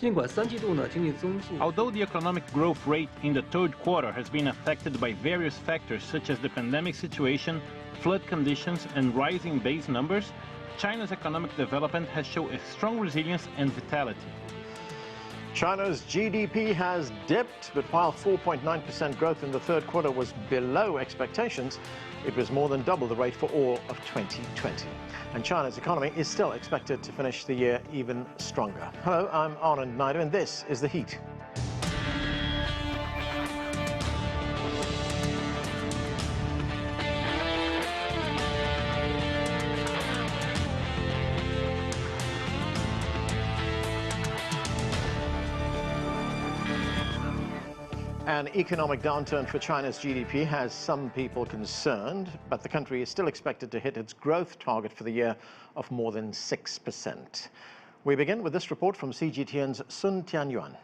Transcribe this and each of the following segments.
Although the economic growth rate in the third quarter has been affected by various factors such as the pandemic situation, flood conditions, and rising base numbers, China's economic development has shown a strong resilience and vitality. China's GDP has dipped, but while 4.9% growth in the third quarter was below expectations, it was more than double the rate for all of 2020. And China's economy is still expected to finish the year even stronger. Hello, I'm Anand Naidu, and this is The Heat. An economic downturn for China's GDP has some people concerned, but the country is still expected to hit its growth target for the year of more than 6%. We begin with this report from CGTN's Sun Tianyuan.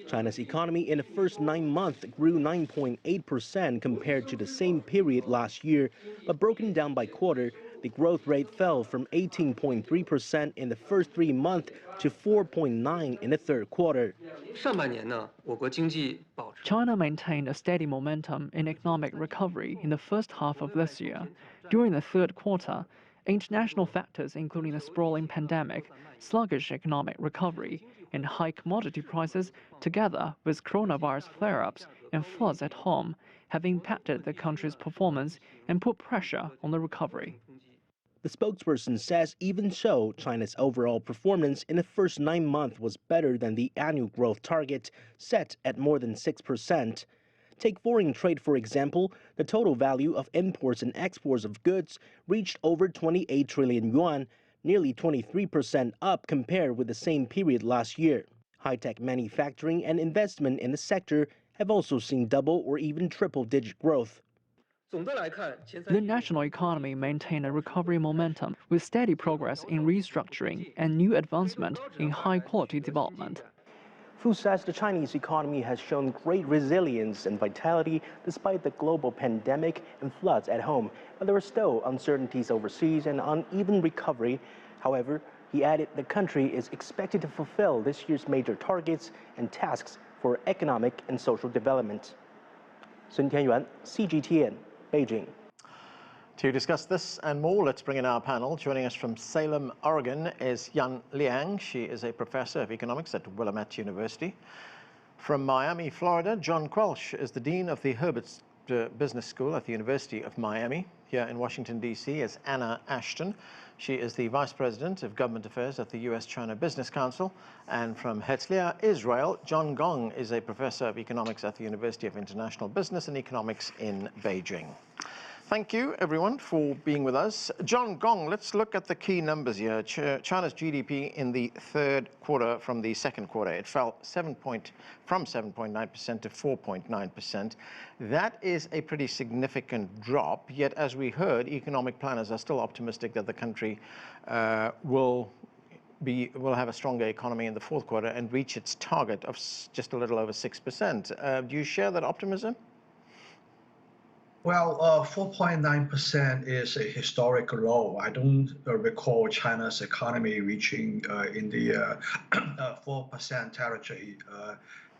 China's economy in the first 9 months grew 9.8% compared to the same period last year, but broken down by quarter, the growth rate fell from 18.3% in the first 3 months to 4.9% in the third quarter. China maintained a steady momentum in economic recovery in the first half of this year. During the third quarter, international factors including the sprawling pandemic, sluggish economic recovery, and high commodity prices, together with coronavirus flare-ups and floods at home, have impacted the country's performance and put pressure on the recovery. The spokesperson says even so, China's overall performance in the first 9 months was better than the annual growth target set at more than 6%. Take foreign trade, for example. The total value of imports and exports of goods reached over 28 trillion yuan, nearly 23% up compared with the same period last year. High-tech manufacturing and investment in the sector have also seen double or even triple-digit growth. The national economy maintained a recovery momentum with steady progress in restructuring and new advancement in high-quality development. Fu says the Chinese economy has shown great resilience and vitality despite the global pandemic and floods at home, but there are still uncertainties overseas and uneven recovery. However, he added the country is expected to fulfill this year's major targets and tasks for economic and social development. Sun Tianyuan, CGTN, Beijing. To discuss this and more, let's bring in our panel. Joining us from Salem, Oregon is Liang. She is a professor of economics at Willamette University. From Miami, Florida, John Quelch is the dean of the Herbert Business School at the University of Miami. Here in Washington, D.C. is Anna Ashton. She is the Vice President of Government Affairs at the U.S.-China Business Council. And from Herzliya, Israel, John Gong is a professor of economics at the University of International Business and Economics in Beijing. Thank you, everyone, for being with us. John Gong, let's look at the key numbers here. China's GDP in the third quarter from the second quarter, it fell from 7.9% to 4.9%. That is a pretty significant drop, yet as we heard, economic planners are still optimistic that the country will have a stronger economy in the fourth quarter and reach its target of just a little over 6%. Do you share that optimism? Well, 4.9% is a historic low. I don't recall China's economy reaching in the 4% territory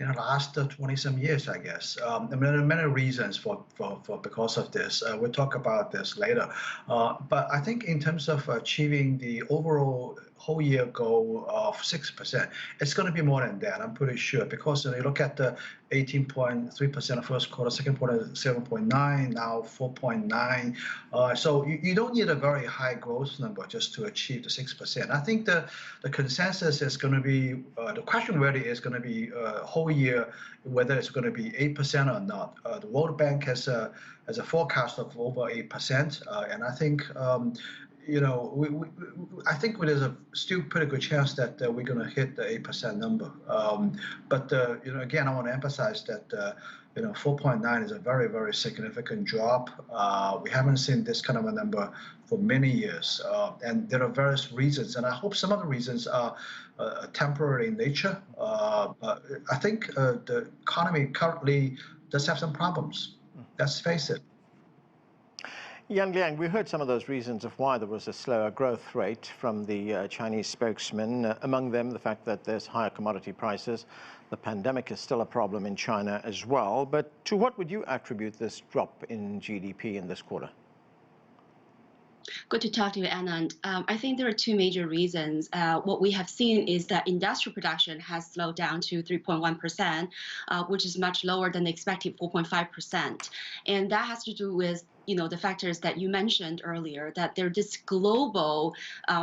in the last 20-some years, I guess. There are many reasons for because of this. We'll talk about this later. But I think in terms of achieving the overall whole year goal of 6%, it's going to be more than that, I'm pretty sure, because when you look at the 18.3% of first quarter, second quarter 7.9, now 4.9. So you don't need a very high growth number just to achieve the 6%. I think the consensus is going to be, the question really is going to be whole year, whether it's going to be 8% or not. The World Bank has a forecast of over 8%, and I think I think there's a still pretty good chance that we're going to hit the 8% number. But again, I want to emphasize that 4.9 is a very, very significant drop. We haven't seen this kind of a number for many years, and there are various reasons. And I hope some of the reasons are temporary in nature. I think the economy currently does have some problems. Let's face it. Yan Liang, we heard some of those reasons of why there was a slower growth rate from the Chinese spokesman, among them the fact that there's higher commodity prices. The pandemic is still a problem in China as well. But to what would you attribute this drop in GDP in this quarter? Good to talk to you, Anand. I think there are two major reasons. What we have seen is that industrial production has slowed down to 3.1%, which is much lower than the expected 4.5%. And that has to do with the factors that you mentioned earlier, that there's this global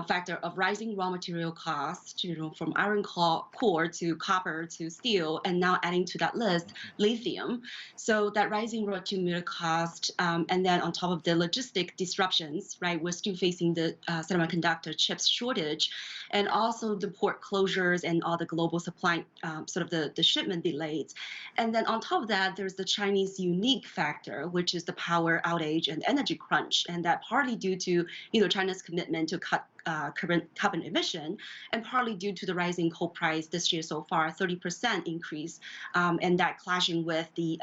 factor of rising raw material costs, from iron core to copper to steel, and now adding to that list, lithium. So that rising raw material cost, and then on top of the logistic disruptions, right? We're still facing the semiconductor chips shortage, and also the port closures and all the global supply, sort of the shipment delays. And then on top of that, there's the Chinese unique factor, which is the power outage and energy crunch, and that partly due to China's commitment to cut carbon emission, and partly due to the rising coal price this year so far, 30% increase, and that clashing with the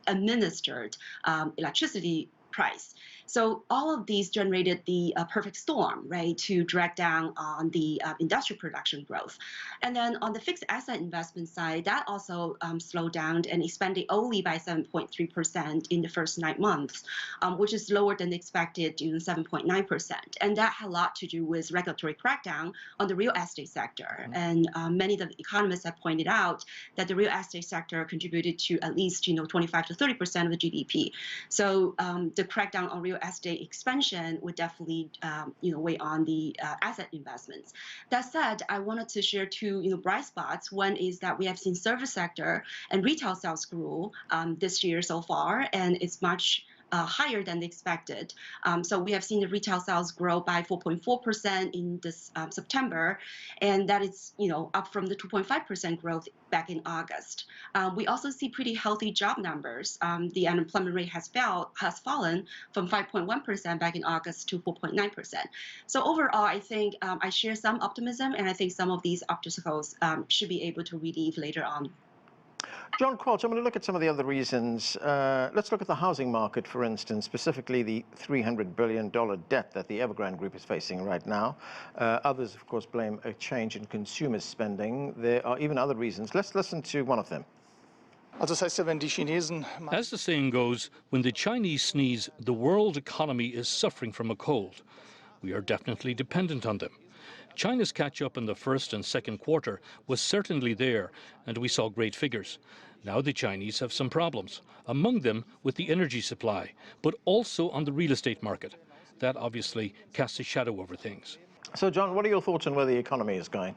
administered electricity price. So all of these generated the perfect storm, right, to drag down on the industrial production growth. And then on the fixed asset investment side, that also slowed down and expanded only by 7.3% in the first 9 months, which is lower than expected, 7.9%. And that had a lot to do with regulatory crackdown on the real estate sector. And many of the economists have pointed out that the real estate sector contributed to at least 25 to 30% of the GDP. So the crackdown on real estate expansion would definitely weigh on the asset investments. That said, I wanted to share two bright spots. One is that we have seen service sector and retail sales grew this year so far, and it's much higher than expected. So we have seen the retail sales grow by 4.4% in this September, and that is up from the 2.5% growth back in August. We also see pretty healthy job numbers. The unemployment rate has fallen from 5.1% back in August to 4.9%. So overall, I think I share some optimism, and I think some of these obstacles should be able to relieve later on. John Quelch, I'm going to look at some of the other reasons. Let's look at the housing market, for instance, specifically the $300 billion debt that the Evergrande Group is facing right now. Others, of course, blame a change in consumer spending. There are even other reasons. Let's listen to one of them. As the saying goes, when the Chinese sneeze, the world economy is suffering from a cold. We are definitely dependent on them. China's catch-up in the first and second quarter was certainly there, and we saw great figures. Now the Chinese have some problems, among them with the energy supply, but also on the real estate market. That obviously casts a shadow over things. So, John, what are your thoughts on where the economy is going?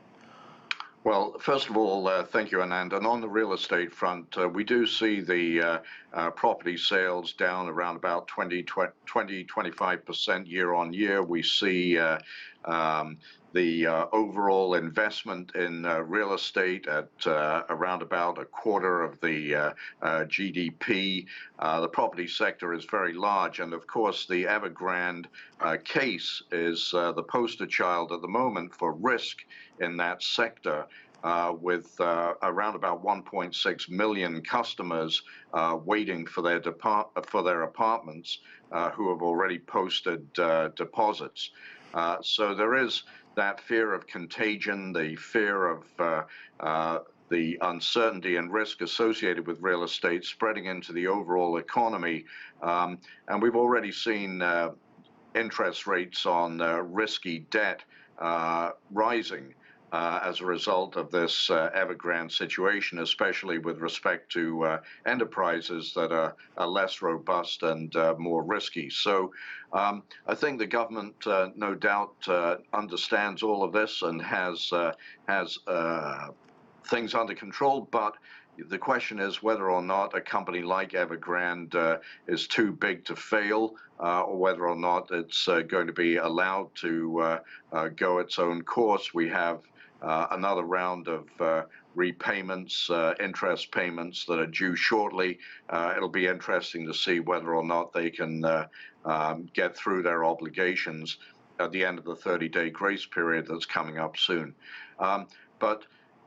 Well, first of all, thank you, Anand. And on the real estate front, we do see the property sales down around about 20-25% year on year. We see the overall investment in real estate at around about a quarter of the GDP. The property sector is very large, and of course the Evergrande case is the poster child at the moment for risk in that sector. With around about 1.6 million customers waiting for their apartments who have already posted deposits. So there is that fear of contagion, the fear of the uncertainty and risk associated with real estate spreading into the overall economy. And we've already seen interest rates on risky debt rising as a result of this Evergrande situation, especially with respect to enterprises that are less robust and more risky. So I think the government, no doubt, understands all of this and has things under control, but the question is whether or not a company like Evergrande is too big to fail, or whether or not it's going to be allowed to go its own course. We have another round of repayments, interest payments that are due shortly. It'll be interesting to see whether or not they can get through their obligations at the end of the 30-day grace period that's coming up soon. But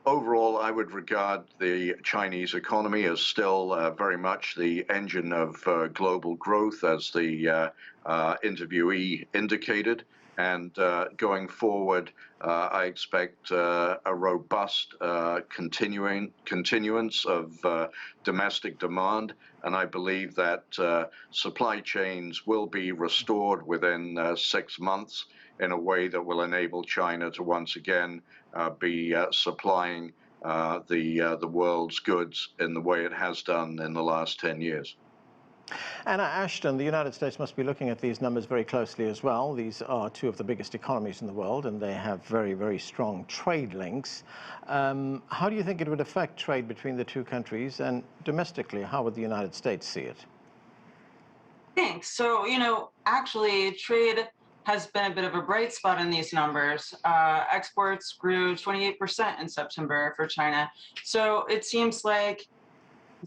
overall, I would regard the Chinese economy as still very much the engine of global growth, as the interviewee indicated. And going forward, I expect a robust continuance of domestic demand, and I believe that supply chains will be restored within 6 months in a way that will enable China to once again be supplying the world's goods in the way it has done in the last 10 years. Anna Ashton, the United States must be looking at these numbers very closely as well. These are two of the biggest economies in the world, and they have very, very strong trade links. How do you think it would affect trade between the two countries, and domestically, how would the United States see it? Thanks. So, actually, trade has been a bit of a bright spot in these numbers. Exports grew 28% in September for China. So it seems like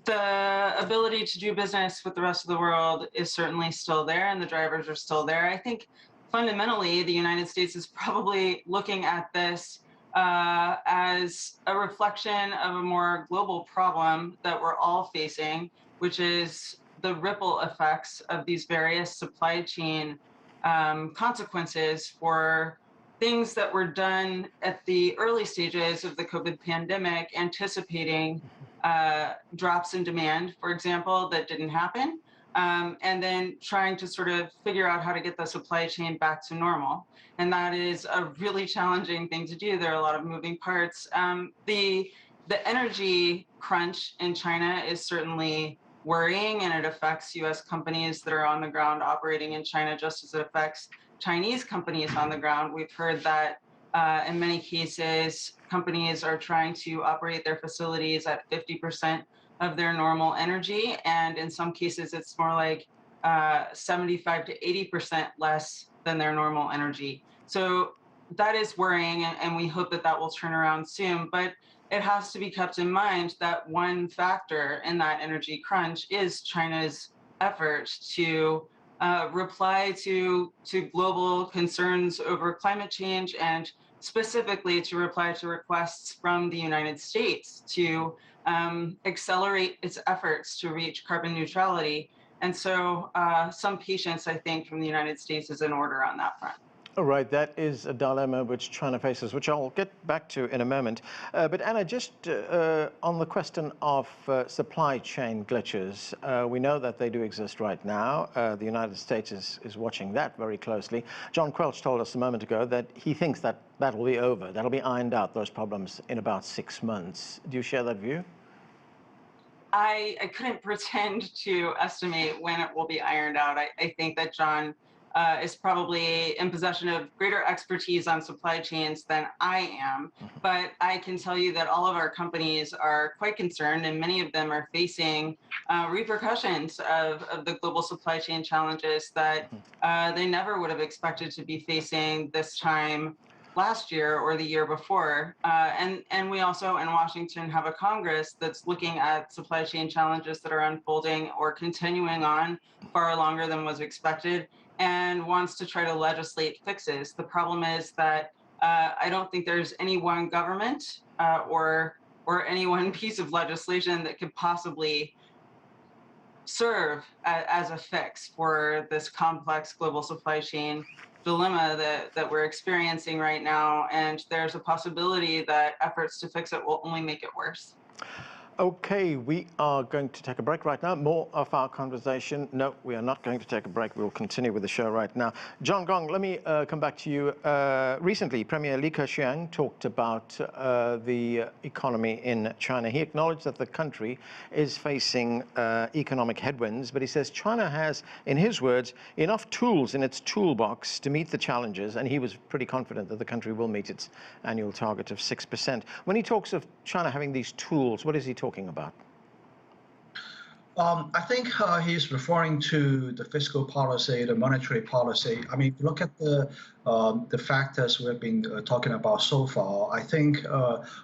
the ability to do business with the rest of the world is certainly still there, and the drivers are still there. I think fundamentally, the United States is probably looking at this as a reflection of a more global problem that we're all facing, which is the ripple effects of these various supply chain consequences for things that were done at the early stages of the COVID pandemic, anticipating drops in demand, for example, that didn't happen, and then trying to sort of figure out how to get the supply chain back to normal. And that is a really challenging thing to do. There are a lot of moving parts. The energy crunch in China is certainly worrying, and it affects U.S. companies that are on the ground operating in China just as it affects Chinese companies on the ground. We've heard that in many cases, companies are trying to operate their facilities at 50% of their normal energy, and in some cases, it's more like 75 to 80% less than their normal energy. So that is worrying, and we hope that that will turn around soon. But it has to be kept in mind that one factor in that energy crunch is China's effort to reply to global concerns over climate change, and specifically to reply to requests from the United States to accelerate its efforts to reach carbon neutrality. And so some patience, I think, from the United States is in order on that front. All right, that is a dilemma which China faces, which I'll get back to in a moment. But Anna, just on the question of supply chain glitches, we know that they do exist right now. The United States is watching that very closely. John Quelch told us a moment ago that he thinks that that'll be over, that'll be ironed out, those problems, in about 6 months. Do you share that view? I couldn't pretend to estimate when it will be ironed out. I think that John is probably in possession of greater expertise on supply chains than I am. But I can tell you that all of our companies are quite concerned, and many of them are facing repercussions of the global supply chain challenges that they never would have expected to be facing this time last year or the year before. And we also in Washington have a Congress that's looking at supply chain challenges that are unfolding or continuing on far longer than was expected, and wants to try to legislate fixes. The problem is that I don't think there's any one government or any one piece of legislation that could possibly serve as a fix for this complex global supply chain dilemma that we're experiencing right now. And there's a possibility that efforts to fix it will only make it worse. Okay, we are going to take a break right now. More of our conversation. No, we are not going to take a break. We'll continue with the show right now. John Gong, let me come back to you. Recently, Premier Li Keqiang talked about the economy in China. He acknowledged that the country is facing economic headwinds, but he says China has, in his words, enough tools in its toolbox to meet the challenges, and he was pretty confident that the country will meet its annual target of 6%. When he talks of China having these tools, what is he talking about? I think he's referring to the fiscal policy, the monetary policy. I mean, if you look at the factors we've been talking about so far, I think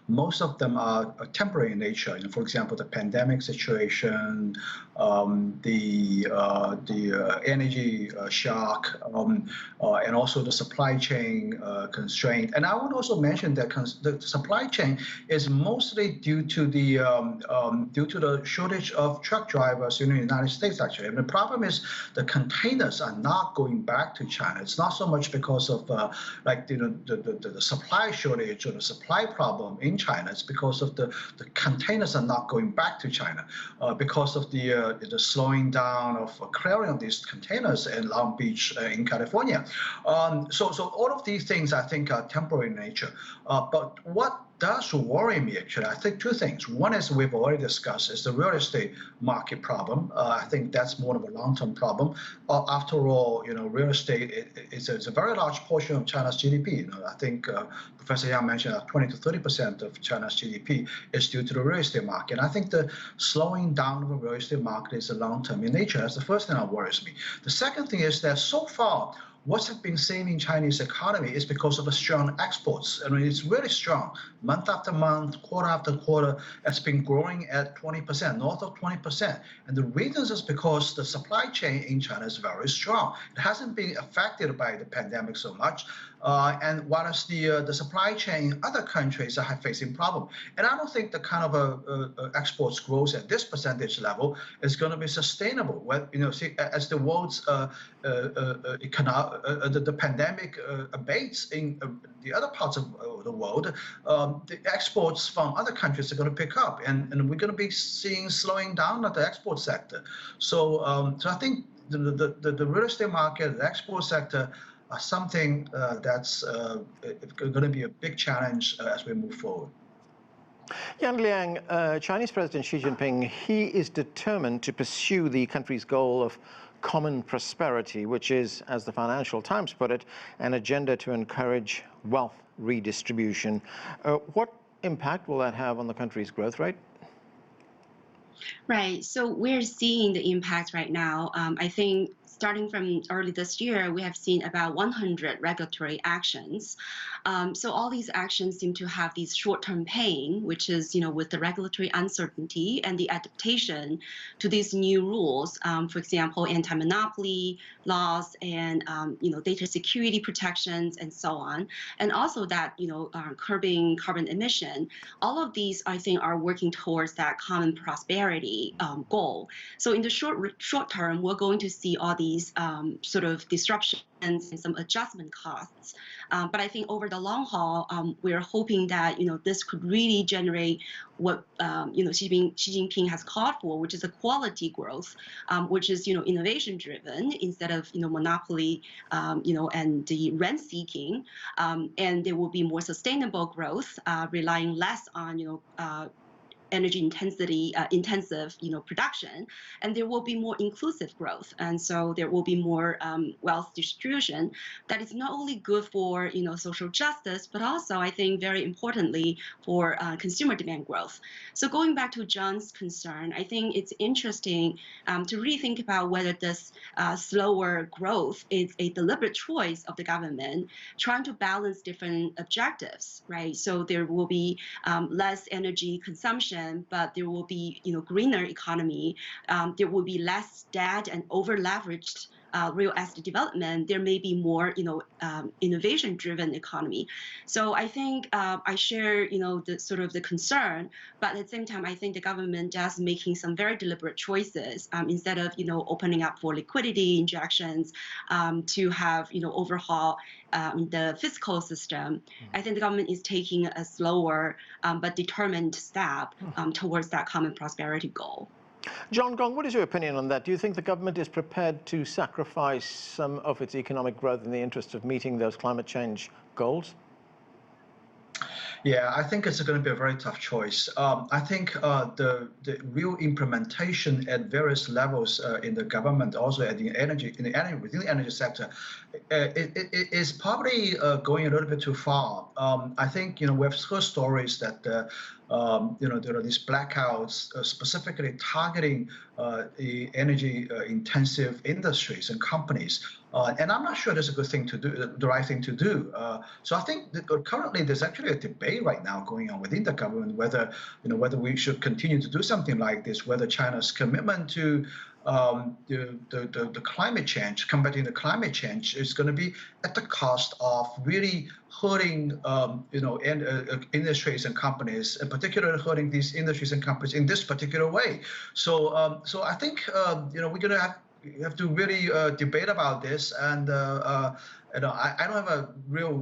most of them are temporary in nature. You know, for example, the pandemic situation, the energy shock, and also the supply chain constraint. And I would also mention that the supply chain is mostly due to the shortage of truck drivers in the United States. Actually, and the problem is the containers are not going back to China. It's not so much because of the supply shortage or the supply problem in China. It's because of the containers are not going back to China because of the slowing down of clearing of these containers in Long Beach in California. So all of these things I think are temporary in nature. But what does worry me, actually, I think two things. One is we've already discussed is the real estate market problem. I think that's more of a long-term problem. After all, you know, real estate is a very large portion of China's GDP. You know, I think Professor Yang mentioned that 20 to 30% of China's GDP is due to the real estate market. And I think the slowing down of the real estate market is a long-term in nature. That's the first thing that worries me. The second thing is that so far, what's been seen in Chinese economy is because of the strong exports. I mean, it's really strong. Month after month, quarter after quarter, it's been growing at 20%, north of 20%. And the reason is because the supply chain in China is very strong. It hasn't been affected by the pandemic so much. And whereas the supply chain in other countries are facing problems. And I don't think the kind of exports growth at this percentage level is going to be sustainable. When, you know, see, as the world's the pandemic abates in the other parts of the world, the exports from other countries are going to pick up, and we're going to be seeing slowing down of the export sector. So, so I think the real estate market, the export sector, are something that's going to be a big challenge as we move forward. Yan Liang, Chinese President Xi Jinping, he is determined to pursue the country's goal of common prosperity, which is, as the Financial Times put it, an agenda to encourage wealth redistribution. What impact will that have on the country's growth rate? Right. So we're seeing the impact right now. I think starting from early this year, we have seen about 100 regulatory actions. So all these actions seem to have these short-term pain, which is, you know, with the regulatory uncertainty and the adaptation to these new rules. For example, anti-monopoly laws and, you know, data security protections and so on. And also that, you know, curbing carbon emission. All of these, I think, are working towards that common prosperity goal. So in the short term, we're going to see all these sort of disruptions and some adjustment costs. But I think over the long haul, we're hoping that, you know, this could really generate what, you know, Xi Jinping has called for, which is a quality growth, which is, you know, innovation driven instead of, you know, monopoly, you know, and the rent seeking. And there will be more sustainable growth, relying less on, you know, energy intensive, you know, production, and there will be more inclusive growth, and so there will be more wealth distribution that is not only good for, you know, social justice, but also I think very importantly for consumer demand growth. So going back to John's concern, I think it's interesting to really think about whether this slower growth is a deliberate choice of the government trying to balance different objectives, right? So there will be less energy consumption, but there will be, you know, greener economy. There will be less debt and over-leveraged real estate development. There may be more, you know, innovation-driven economy. So I think I share, you know, the sort of the concern, but at the same time, I think the government is making some very deliberate choices instead of, you know, opening up for liquidity injections to have, you know, overhaul the fiscal system. I think the government is taking a slower but determined step towards that common prosperity goal. John Gong, what is your opinion on that? Do you think the government is prepared to sacrifice some of its economic growth in the interest of meeting those climate change goals? Yeah, I think it's going to be a very tough choice. I think the real implementation at various levels in the government, also at the within the energy sector, it is probably going a little bit too far. I think, you know, we've heard stories that there are these blackouts specifically targeting the energy-intensive industries and companies. And I'm not sure that's a good thing to do, the right thing to do. So I think that currently there's actually a debate right now going on within the government whether we should continue to do something like this, whether China's commitment to the climate change, combating the climate change, is going to be at the cost of really hurting, industries and companies, and particularly hurting these industries and companies in this particular way. So, so I think we're going to have to really debate about this, and I don't have a real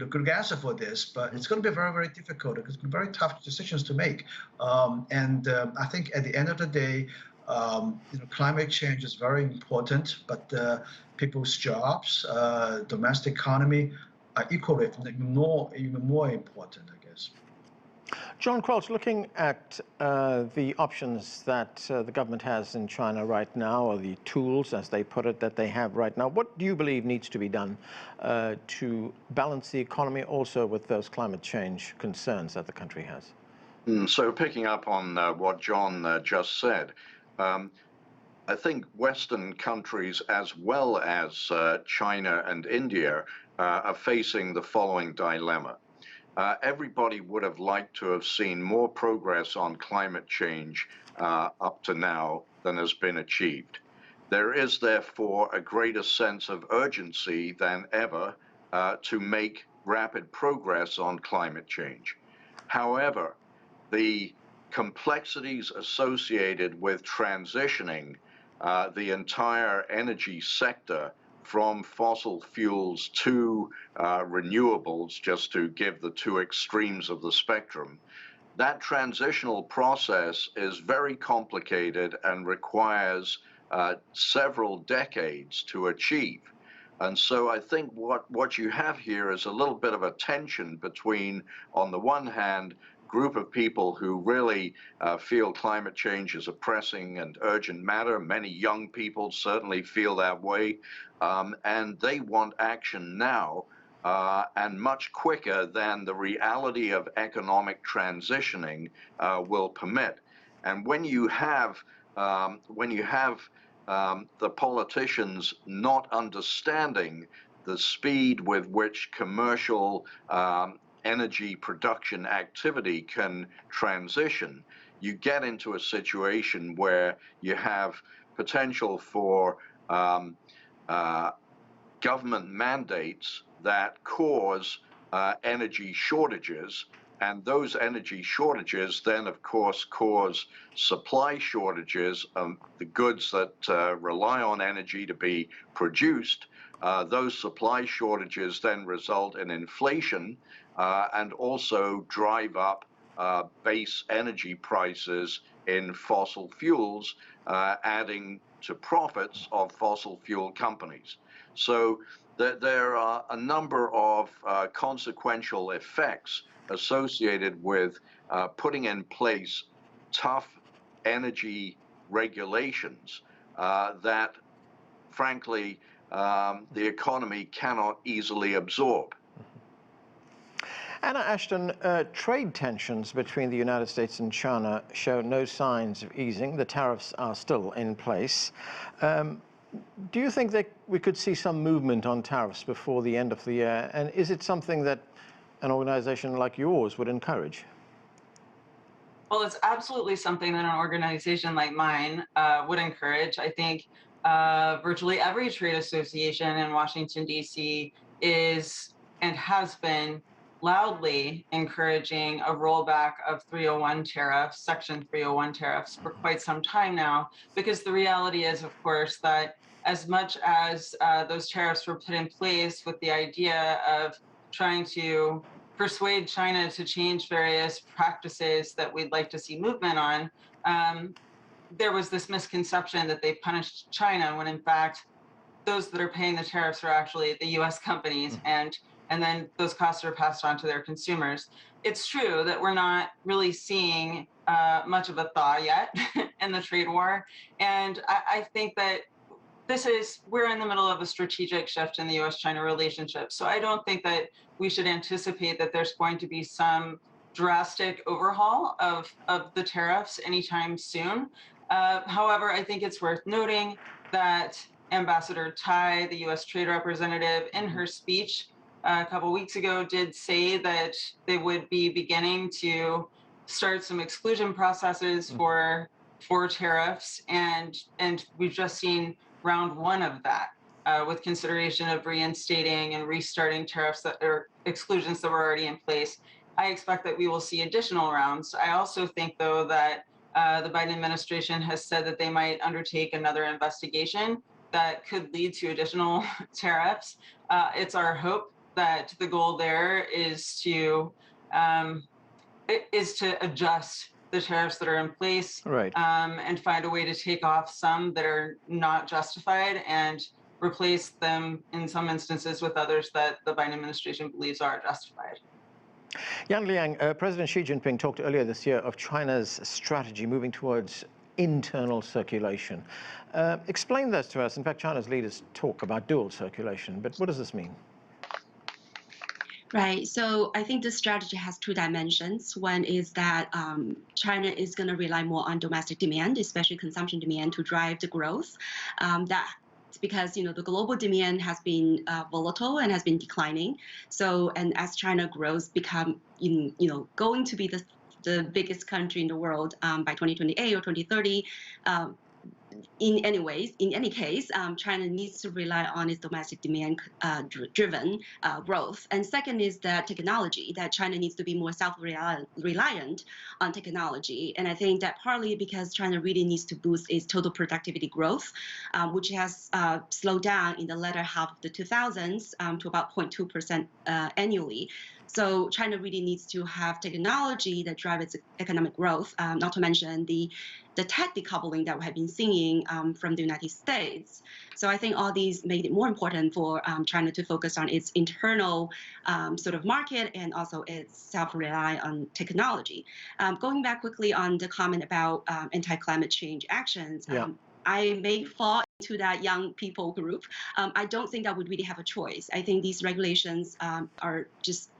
good answer for this, but it's going to be very, very difficult. It's going to be very tough decisions to make, and I think at the end of the day, climate change is very important, but people's jobs, domestic economy are equally, if not even more important, I guess. John Quelch, looking at the options that the government has in China right now, or the tools, as they put it, that they have right now, what do you believe needs to be done to balance the economy also with those climate change concerns that the country has? So picking up on what John just said, I think Western countries, as well as China and India, are facing the following dilemma. Everybody would have liked to have seen more progress on climate change up to now than has been achieved. There is therefore a greater sense of urgency than ever to make rapid progress on climate change. However, the complexities associated with transitioning the entire energy sector from fossil fuels to renewables, just to give the two extremes of the spectrum, that transitional process is very complicated and requires several decades to achieve. And so I think what you have here is a little bit of a tension between, on the one hand, group of people who really feel climate change is a pressing and urgent matter. Many young people certainly feel that way, and they want action now and much quicker than the reality of economic transitioning will permit. And when you have the politicians not understanding the speed with which commercial energy production activity can transition, you get into a situation where you have potential for government mandates that cause energy shortages, and those energy shortages then, of course, cause supply shortages of the goods that rely on energy to be produced. Those supply shortages then result in inflation and also drive up base energy prices in fossil fuels, adding to profits of fossil fuel companies. So there are a number of consequential effects associated with putting in place tough energy regulations that, frankly, the economy cannot easily absorb. Anna Ashton, trade tensions between the United States and China show no signs of easing. The tariffs are still in place. Do you think that we could see some movement on tariffs before the end of the year? And is it something that an organization like yours would encourage? Well, it's absolutely something that an organization like mine would encourage. I think virtually every trade association in Washington, D.C. is and has been loudly encouraging a rollback of 301 tariffs, Section 301 tariffs, for quite some time now, because the reality is, of course, that as much as those tariffs were put in place with the idea of trying to persuade China to change various practices that we'd like to see movement on, there was this misconception that they punished China when in fact those that are paying the tariffs are actually the US companies, and then those costs are passed on to their consumers. It's true that we're not really seeing much of a thaw yet in the trade war. And I think that we're in the middle of a strategic shift in the US-China relationship. So I don't think that we should anticipate that there's going to be some drastic overhaul of the tariffs anytime soon. However, I think it's worth noting that Ambassador Tai, the U.S. Trade Representative, in her speech a couple weeks ago did say that they would be beginning to start some exclusion processes for tariffs, and we've just seen round one of that with consideration of reinstating and restarting tariffs that are exclusions that were already in place. I expect that we will see additional rounds. I also think, though, that the Biden administration has said that they might undertake another investigation that could lead to additional tariffs. It's our hope that the goal there is to adjust the tariffs that are in place, right, and find a way to take off some that are not justified and replace them in some instances with others that the Biden administration believes are justified. Liang, President Xi Jinping talked earlier this year of China's strategy moving towards internal circulation. Explain this to us. In fact, China's leaders talk about dual circulation, but what does this mean? Right. So I think this strategy has two dimensions. One is that China is going to rely more on domestic demand, especially consumption demand, to drive the growth. That's because the global demand has been volatile and has been declining. So, and as China grows, become going to be the biggest country in the world by 2028 or 2030. In any case, China needs to rely on its domestic demand driven growth. And second is that technology, that China needs to be more self-reliant on technology. And I think that partly because China really needs to boost its total productivity growth, which has slowed down in the latter half of the 2000s to about 0.2% annually. So China really needs to have technology that drives its economic growth, not to mention the tech decoupling that we have been seeing from the United States. So I think all these made it more important for China to focus on its internal sort of market and also its self-rely on technology. Going back quickly on the comment about anti-climate change actions, I may fall into that young people group. I don't think that would really have a choice. I think these regulations are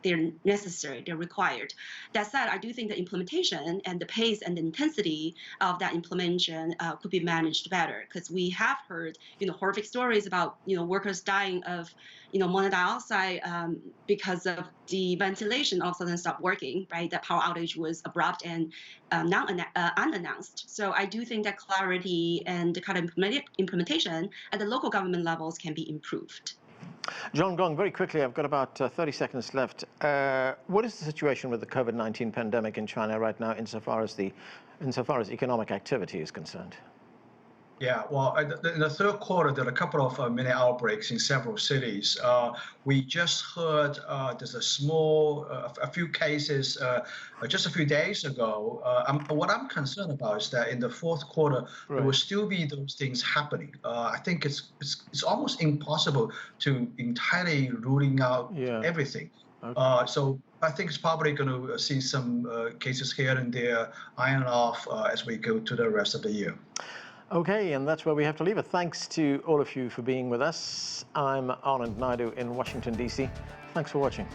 they're necessary, they're required. That said, I do think the implementation and the pace and the intensity of that implementation could be managed better, because we have heard, horrific stories about, workers dying of, monoxide dioxide because of the ventilation all of a sudden stopped working, right? That power outage was abrupt and unannounced. So I do think that clarity and the kind of implementation at the local government levels can be improved. John Gong, very quickly, I've got about 30 seconds left. What is the situation with the COVID-19 pandemic in China right now, insofar as economic activity is concerned? Yeah, well, in the third quarter, there are a couple of mini outbreaks in several cities. We just heard there's a few cases just a few days ago. What I'm concerned about is that in the fourth quarter, there will still be those things happening. I think it's almost impossible to entirely ruling out everything. Okay. So I think it's probably going to see some cases here and there iron off as we go to the rest of the year. Okay, and that's where we have to leave it. Thanks to all of you for being with us. I'm Anand Naidu in Washington, D.C. Thanks for watching.